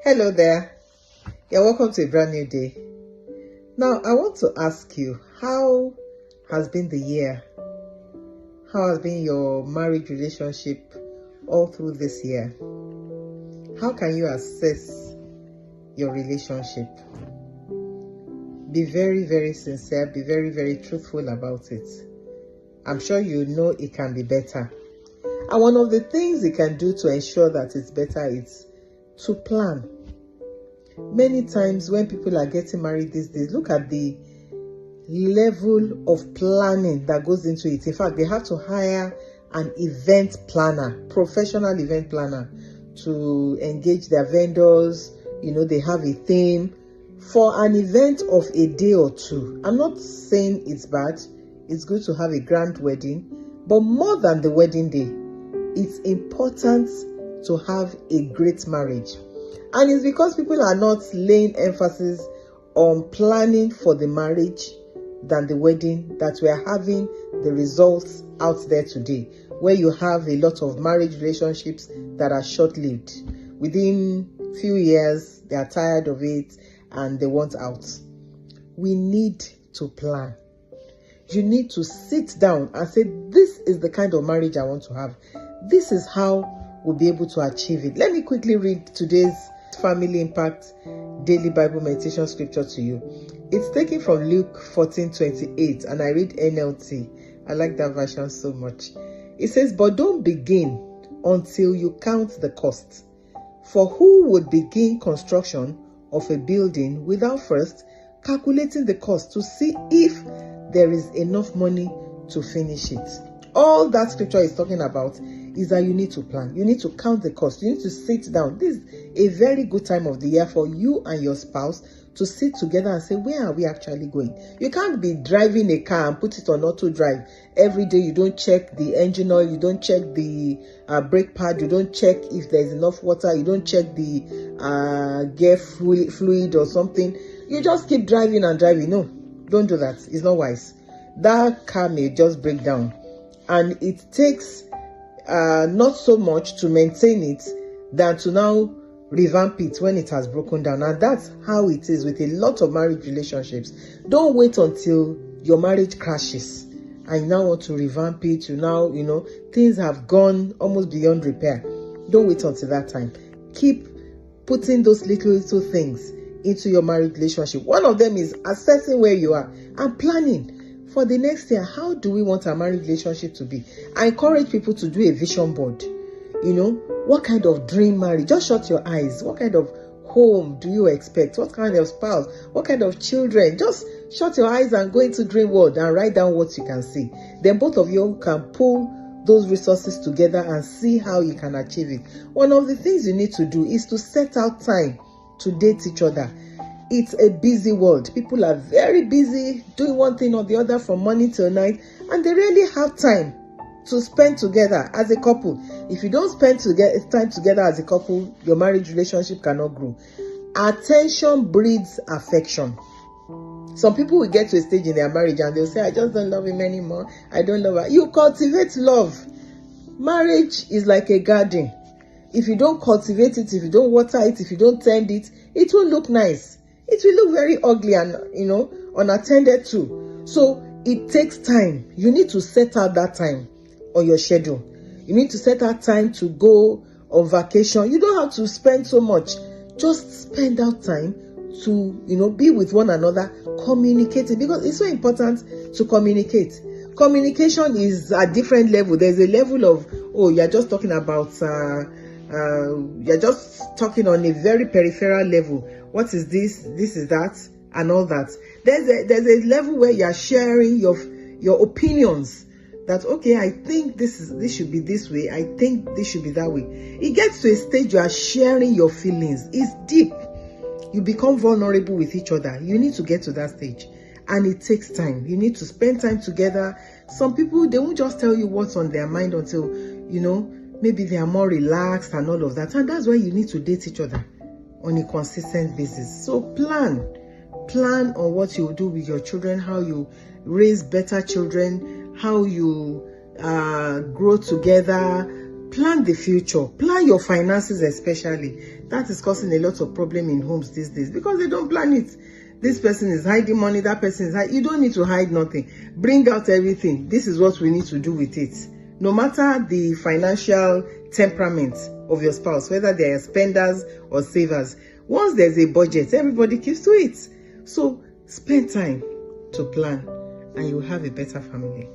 Hello there. You're welcome to a brand new day. Now, I want to ask you, how has been the year? How has been your marriage relationship all through this year? How can you assess your relationship? Be very, very sincere. Be very, very truthful about it. I'm sure you know it can be better. And one of the things you can do to ensure that it's better is to plan. Many times when people are getting married these days, look at the level of planning that goes into it. In fact, they have to hire an event planner, professional event planner, to engage their vendors. They have a theme for an event of a day or two. I'm not saying it's bad. It's good to have a grand wedding, but more than the wedding day, it's important to have a great marriage. And it's because people are not laying emphasis on planning for the marriage than the wedding that we are having the results out there today, where you have a lot of marriage relationships that are short-lived. Within few years, they are tired of it and they want out. We need to plan. You need to sit down and say, this is the kind of marriage I want to have. This is how we'll be able to achieve it. Let me quickly read today's Family Impact Daily Bible Meditation Scripture to you. It's taken from Luke 14:28, and I read NLT. I like that version so much. It says, "But don't begin until you count the cost. For who would begin construction of a building without first calculating the cost to see if there is enough money to finish it?" All that scripture is talking about is that you need to plan. You need to count the cost. You need to sit down. This is a very good time of the year for you and your spouse to sit together and say, where are we actually going? You can't be driving a car and put it on auto drive. Every day you don't check the engine oil, you don't check the brake pad, you don't check if there's enough water, you don't check the gear fluid or something. You just keep driving and driving. No, don't do that. It's not wise. That car may just break down. And it takes not so much to maintain it than to now revamp it when it has broken down. And that's how it is with a lot of marriage relationships. Don't wait until your marriage crashes and you now want to revamp it. Things have gone almost beyond repair. Don't wait until that time. Keep putting those little things into your marriage relationship. One of them is assessing where you are and planning for the next year. How do we want our marriage relationship to be? I encourage people to do a vision board. What kind of dream marriage? Just shut your eyes. What kind of home do you expect? What kind of spouse? What kind of children? Just shut your eyes and go into dream world and write down what you can see. Then both of you can pull those resources together and see how you can achieve it. One of the things you need to do is to set out time to date each other. It's a busy world. People are very busy doing one thing or the other from morning till night, and they really have time to spend together as a couple. If you don't spend time together as a couple, your marriage relationship cannot grow. Attention breeds affection. Some people will get to a stage in their marriage and they'll say, I just don't love him anymore. I don't love her. You cultivate love. Marriage is like a garden. If you don't cultivate it, if you don't water it, if you don't tend it, it will look nice. It will look very ugly and, unattended to. So it takes time. You need to set out that time on your schedule. You need to set out time to go on vacation. You don't have to spend so much. Just spend out time to, be with one another, communicating, because it's so important to communicate. Communication is a different level. There's a level of, you're just talking about, you're just talking on a very peripheral level. What is this? This is that, and all that. There's a level where you're sharing your opinions. That, I think this should be this way. I think this should be that way. It gets to a stage you are sharing your feelings. It's deep. You become vulnerable with each other. You need to get to that stage. And it takes time. You need to spend time together. Some people, they won't just tell you what's on their mind until, maybe they are more relaxed and all of that. And that's why you need to date each other on a consistent basis. So plan on what you do with your children, how you raise better children, how you grow together, Plan the future. Plan your finances especially. That is causing a lot of problem in homes these days because they don't plan it. This person is hiding money, that person is hiding. You don't need to hide nothing. Bring out everything. This is what we need to do with it. No matter the financial temperament of your spouse, whether they are spenders or savers, once there's a budget, everybody keeps to it. So spend time to plan and you'll have a better family.